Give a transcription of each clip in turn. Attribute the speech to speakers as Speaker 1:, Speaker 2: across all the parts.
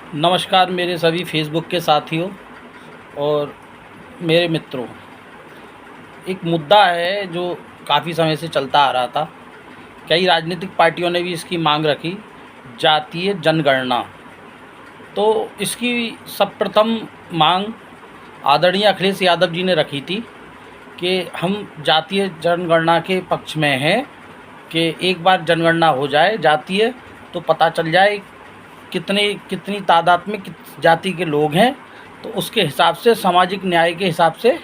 Speaker 1: नमस्कार मेरे सभी फेसबुक के साथियों और मेरे मित्रों। एक मुद्दा है जो काफ़ी समय से चलता आ रहा था। कई राजनीतिक पार्टियों ने भी इसकी मांग रखी, जातीय जनगणना। तो इसकी सर्वप्रथम मांग आदरणीय अखिलेश यादव जी ने रखी थी कि हम जातीय जनगणना के पक्ष में हैं कि एक बार जनगणना हो जाए जातीय, तो पता चल जाए कितनी तादाद में किस जाति के लोग हैं, तो उसके हिसाब से सामाजिक न्याय के हिसाब से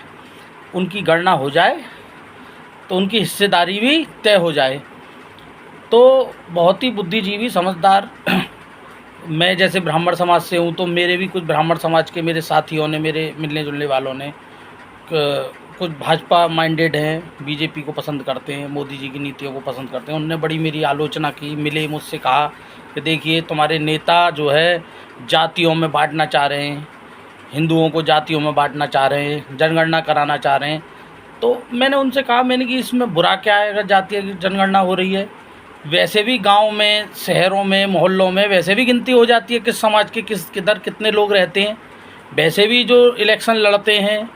Speaker 1: उनकी गणना हो जाए, तो उनकी हिस्सेदारी भी तय हो जाए। तो बहुत ही बुद्धिजीवी समझदार मैं जैसे ब्राह्मण समाज से हूँ, तो मेरे भी कुछ ब्राह्मण समाज के मेरे साथियों ने, मेरे मिलने जुलने वालों ने, कुछ भाजपा माइंडेड हैं, बीजेपी को पसंद करते हैं, मोदी जी की नीतियों को पसंद करते हैं। उन्होंने बड़ी मेरी आलोचना की, मिले मुझसे, कहा कि देखिए तुम्हारे नेता जो है जातियों में बांटना चाह रहे हैं, हिंदुओं को जातियों में बांटना चाह रहे हैं, जनगणना कराना चाह रहे हैं। तो मैंने उनसे कहा, मैंने कि इसमें बुरा क्या है अगर जातीय जनगणना हो रही है? वैसे भी गांव में, शहरों में, मोहल्लों में वैसे भी गिनती हो जाती है किस समाज के किधर कितने लोग रहते हैं। वैसे भी जो इलेक्शन लड़ते हैं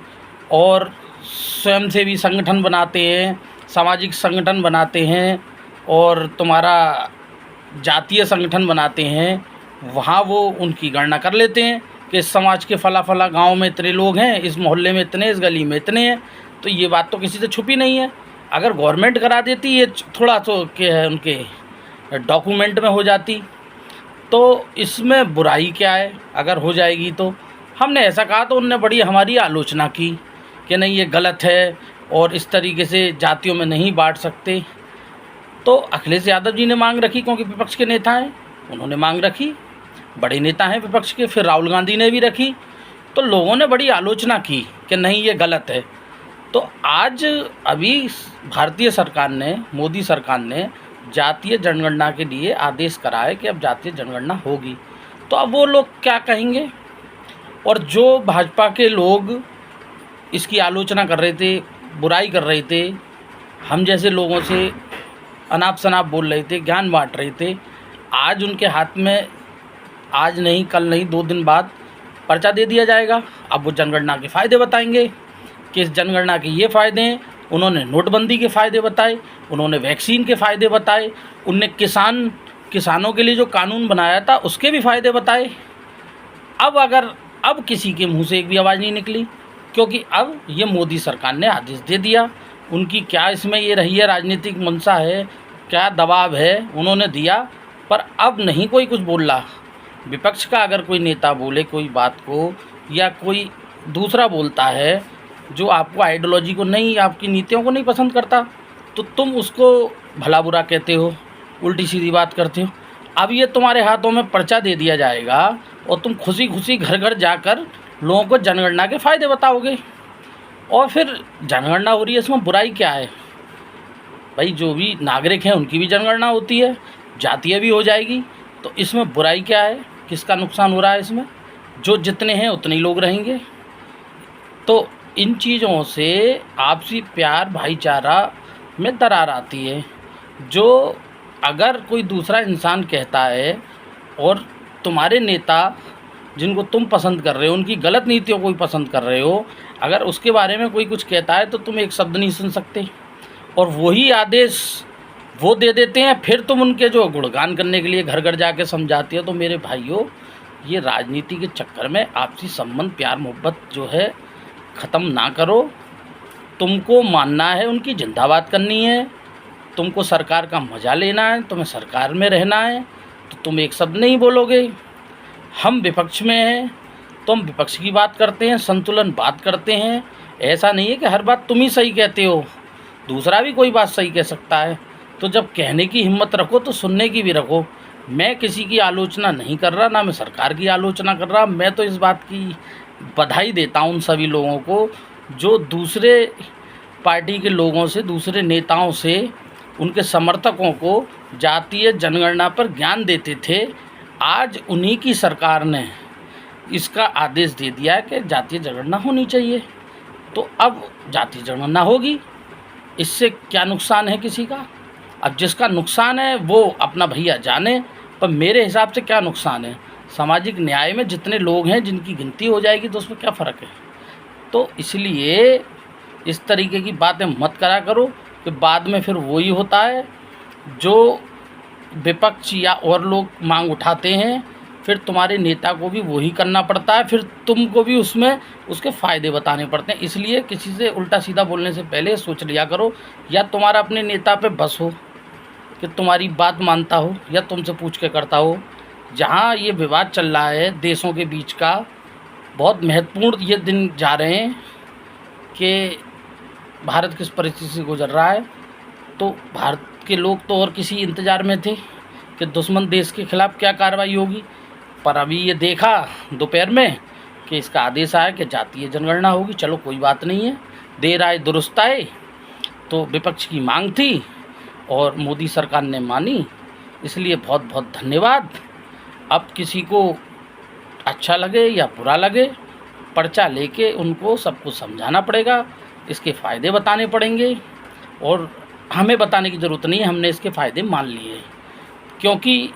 Speaker 1: और स्वयंसेवी संगठन बनाते हैं, सामाजिक संगठन बनाते हैं और तुम्हारा जातीय संगठन बनाते हैं, वहाँ वो उनकी गणना कर लेते हैं कि इस समाज के फला गांव में इतने लोग हैं, इस मोहल्ले में इतने, इस गली में इतने हैं। तो ये बात तो किसी से छुपी नहीं है। अगर गवर्नमेंट करा देती, ये थोड़ा तो क्या है, उनके डॉक्यूमेंट में हो जाती, तो इसमें बुराई क्या है अगर हो जाएगी तो। हमने ऐसा कहा तो उनने बड़ी हमारी आलोचना की कि नहीं ये गलत है और इस तरीके से जातियों में नहीं बांट सकते। तो अखिलेश यादव जी ने मांग रखी, क्योंकि विपक्ष के नेता हैं, उन्होंने मांग रखी, बड़े नेता हैं विपक्ष के। फिर राहुल गांधी ने भी रखी, तो लोगों ने बड़ी आलोचना की कि नहीं ये गलत है। तो आज अभी भारतीय सरकार ने, मोदी सरकार ने जातीय जनगणना के लिए आदेश करा है कि अब जातीय जनगणना होगी। तो अब वो लोग क्या कहेंगे? और जो भाजपा के लोग इसकी आलोचना कर रहे थे, बुराई कर रहे थे, हम जैसे लोगों से अनाप शनाप बोल रहे थे, ज्ञान बांट रहे थे, आज उनके हाथ में, आज नहीं कल नहीं 2 दिन बाद पर्चा दे दिया जाएगा। अब वो जनगणना के फ़ायदे बताएंगे कि इस जनगणना के ये फ़ायदे हैं। उन्होंने नोटबंदी के फ़ायदे बताए, उन्होंने वैक्सीन के फ़ायदे बताए, उनने किसानों के लिए जो कानून बनाया था उसके भी फ़ायदे बताए। अब किसी के मुंह से एक भी आवाज़ नहीं निकली, क्योंकि अब ये मोदी सरकार ने आदेश दे दिया। उनकी क्या इसमें ये रही है, राजनीतिक मंशा है, क्या दबाव है, उन्होंने दिया। पर अब नहीं कोई कुछ बोल रहा। विपक्ष का अगर कोई नेता बोले कोई बात को, या कोई दूसरा बोलता है जो आपको आइडियोलॉजी को नहीं, आपकी नीतियों को नहीं पसंद करता, तो तुम उसको भला बुरा कहते हो, उल्टी सीधी बात करते हो। अब ये तुम्हारे हाथों में पर्चा दे दिया जाएगा और तुम खुशी खुशी घर घर जाकर लोगों को जनगणना के फ़ायदे बताओगे। और फिर जनगणना हो रही है, इसमें बुराई क्या है भाई? जो भी नागरिक हैं उनकी भी जनगणना होती है, जातीय भी हो जाएगी, तो इसमें बुराई क्या है? किसका नुकसान हो रहा है इसमें? जो जितने हैं उतने ही लोग रहेंगे। तो इन चीज़ों से आपसी प्यार भाईचारा में दरार आती है। जो अगर कोई दूसरा इंसान कहता है और तुम्हारे नेता जिनको तुम पसंद कर रहे हो, उनकी गलत नीतियों को भी पसंद कर रहे हो, अगर उसके बारे में कोई कुछ कहता है तो तुम एक शब्द नहीं सुन सकते, और वही आदेश वो दे देते हैं। फिर तुम उनके जो गुणगान करने के लिए घर घर जाके समझाते हो। तो मेरे भाइयों, ये राजनीति के चक्कर में आपसी संबंध, प्यार मोहब्बत जो है ख़त्म ना करो। तुमको मानना है, उनकी जिंदाबाद करनी है, तुमको सरकार का मज़ा लेना है, तुम्हें सरकार में रहना है, तो तुम एक शब्द नहीं बोलोगे। हम विपक्ष में हैं तो हम विपक्ष की बात करते हैं, संतुलन बात करते हैं। ऐसा नहीं है कि हर बात तुम ही सही कहते हो, दूसरा भी कोई बात सही कह सकता है। तो जब कहने की हिम्मत रखो तो सुनने की भी रखो। मैं किसी की आलोचना नहीं कर रहा, ना मैं सरकार की आलोचना कर रहा। मैं तो इस बात की बधाई देता हूँ उन सभी लोगों को जो दूसरे पार्टी के लोगों से, दूसरे नेताओं से, उनके समर्थकों को जातीय जनगणना पर ज्ञान देते थे। आज उन्हीं की सरकार ने इसका आदेश दे दिया है कि जातीय जनगणना होनी चाहिए। तो अब जातीय जनगणना होगी, इससे क्या नुकसान है किसी का? अब जिसका नुकसान है वो अपना भैया जाने, पर मेरे हिसाब से क्या नुकसान है? सामाजिक न्याय में जितने लोग हैं जिनकी गिनती हो जाएगी तो उसमें क्या फ़र्क है। तो इसलिए इस तरीके की बातें मत करा करो कि बाद में फिर वही होता है जो विपक्ष या और लोग मांग उठाते हैं, फिर तुम्हारे नेता को भी वही करना पड़ता है, फिर तुमको भी उसमें उसके फ़ायदे बताने पड़ते हैं। इसलिए किसी से उल्टा सीधा बोलने से पहले सोच लिया करो, या तुम्हारा अपने नेता पे बस हो कि तुम्हारी बात मानता हो या तुमसे पूछ के करता हो। जहाँ ये विवाद चल रहा है देशों के बीच का, बहुत महत्वपूर्ण ये दिन जा रहे हैं कि भारत किस परिस्थिति से गुजर रहा है। तो भारत के लोग तो और किसी इंतज़ार में थे कि दुश्मन देश के खिलाफ़ क्या कार्रवाई होगी, पर अभी ये देखा दोपहर में कि इसका आदेश आया कि जातीय जनगणना होगी। चलो कोई बात नहीं है, देर आए दुरुस्त आए। तो विपक्ष की मांग थी और मोदी सरकार ने मानी, इसलिए बहुत बहुत धन्यवाद। अब किसी को अच्छा लगे या बुरा लगे, पर्चा लेके उनको सब कुछ समझाना पड़ेगा, इसके फ़ायदे बताने पड़ेंगे, और हमें बताने की ज़रूरत नहीं है, हमने इसके फ़ायदे मान लिए। क्योंकि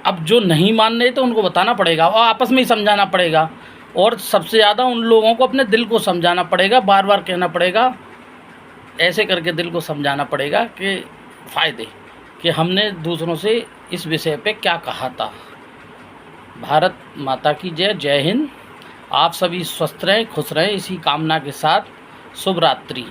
Speaker 1: अब जो नहीं मान रहे तो उनको बताना पड़ेगा और आपस में ही समझाना पड़ेगा, और सबसे ज़्यादा उन लोगों को अपने दिल को समझाना पड़ेगा, बार बार कहना पड़ेगा, ऐसे करके दिल को समझाना पड़ेगा कि फ़ायदे कि हमने दूसरों से इस विषय पे क्या कहा था। भारत माता की जय, जय हिंद। आप सभी स्वस्थ रहें, खुश रहें, इसी कामना के साथ शुभ रात्रि।